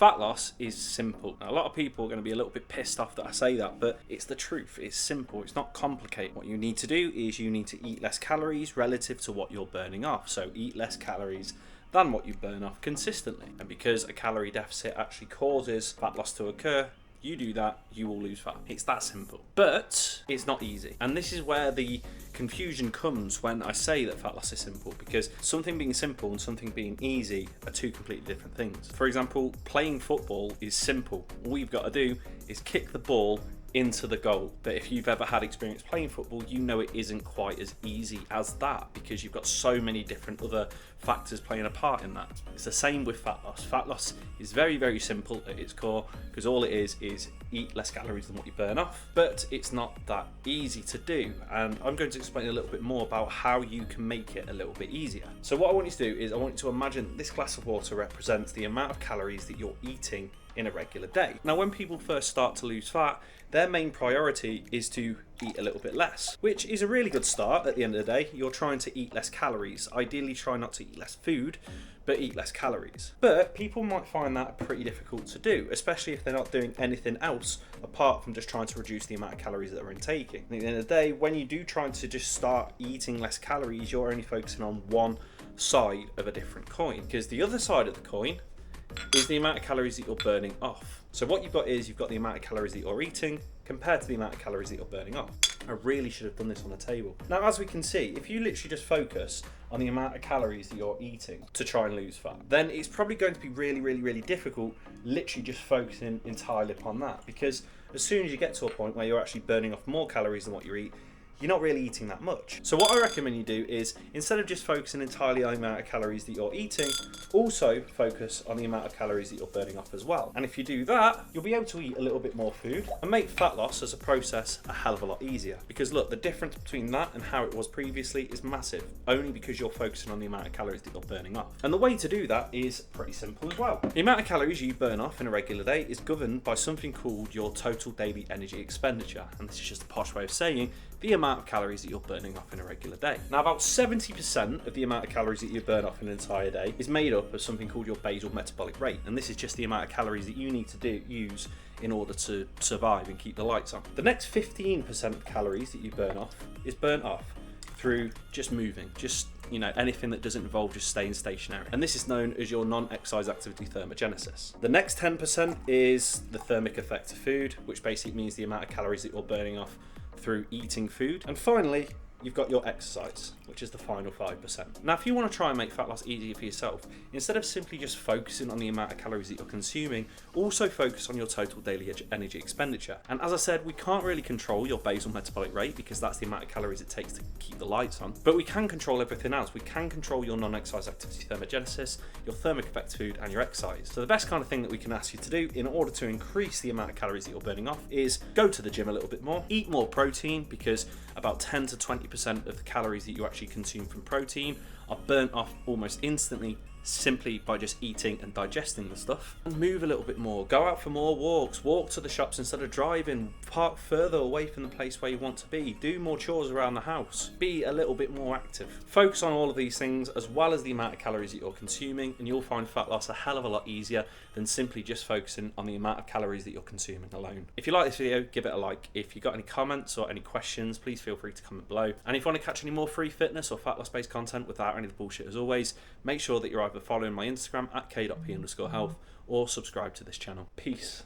Fat loss is simple. Now, a lot of people are going to be a little bit pissed off that I say that, but it's the truth. It's simple. It's not complicated. What you need to do is you need to eat less calories relative to what you're burning off. So eat less calories than what you burn off consistently. And because a calorie deficit actually causes fat loss to occur, you do that, you will lose fat. It's that simple. But it's not easy. And this is where the confusion comes when I say that fat loss is simple, because something being simple and something being easy are two completely different things. For example, playing football is simple. All you've got to do is kick the ball into the goal. But if you've ever had experience playing football, you know it isn't quite as easy as that, because you've got so many different other factors playing a part in that. It's the same with fat loss. Fat loss is very, very simple at its core, because all it is eat less calories than what you burn off. But it's not that easy to do, and I'm going to explain a little bit more about how you can make it a little bit easier. So what I want you to do is I want you to imagine this glass of water represents the amount of calories that you're eating in a regular day. Now, when people first start to lose fat, their main priority is to eat a little bit less, which is a really good start. At the end of the day, you're trying to eat less calories. Ideally, try not to eat less food, but eat less calories. But people might find that pretty difficult to do, especially if they're not doing anything else apart from just trying to reduce the amount of calories that they're intaking. At the end of the day, when you do try to just start eating less calories, you're only focusing on one side of a different coin, because the other side of the coin is the amount of calories that you're burning off. So what you've got is you've got the amount of calories that you're eating compared to the amount of calories that you're burning off. I really should have done this on the table. Now, as we can see, if you literally just focus on the amount of calories that you're eating to try and lose fat, then it's probably going to be really, really, really difficult literally just focusing entirely upon that, because as soon as you get to a point where you're actually burning off more calories than what you eat, you're not really eating that much. So what I recommend you do is, instead of just focusing entirely on the amount of calories that you're eating, also focus on the amount of calories that you're burning off as well. And if you do that, you'll be able to eat a little bit more food and make fat loss as a process a hell of a lot easier. Because look, the difference between that and how it was previously is massive, only because you're focusing on the amount of calories that you're burning off. And the way to do that is pretty simple as well. The amount of calories you burn off in a regular day is governed by something called your total daily energy expenditure. And this is just a posh way of saying the amount of calories that you're burning off in a regular day. Now, about 70% of the amount of calories that you burn off in an entire day is made up of something called your basal metabolic rate, and this is just the amount of calories that you need to use in order to survive and keep the lights on. The next 15% of calories that you burn off is burnt off through just moving, anything that doesn't involve just staying stationary. And this is known as your non-exercise activity thermogenesis. The next 10% is the thermic effect of food, which basically means the amount of calories that you're burning off through eating food. And finally, you've got your exercise, which is the final 5%. Now, if you want to try and make fat loss easier for yourself, instead of simply just focusing on the amount of calories that you're consuming, also focus on your total daily energy expenditure. And as I said, we can't really control your basal metabolic rate, because that's the amount of calories it takes to keep the lights on, but we can control everything else. We can control your non-exercise activity thermogenesis, your thermic effect food, and your exercise. So the best kind of thing that we can ask you to do in order to increase the amount of calories that you're burning off is go to the gym a little bit more, eat more protein, because about 10 to 20% of the calories that you actually consume from protein are burnt off almost instantly, simply by just eating and digesting the stuff. And move a little bit more, go out for more walks, walk to the shops instead of driving, park further away from the place where you want to be, do more chores around the house, be a little bit more active. Focus on all of these things as well as the amount of calories that you're consuming, and you'll find fat loss a hell of a lot easier than simply just focusing on the amount of calories that you're consuming alone. If you like this video, give it a like. If you've got any comments or any questions, please feel free to comment below. And if you want to catch any more free fitness or fat loss based content without any of the bullshit, as always, make sure that you're either following my Instagram at k.p_health or subscribe to this channel. Peace.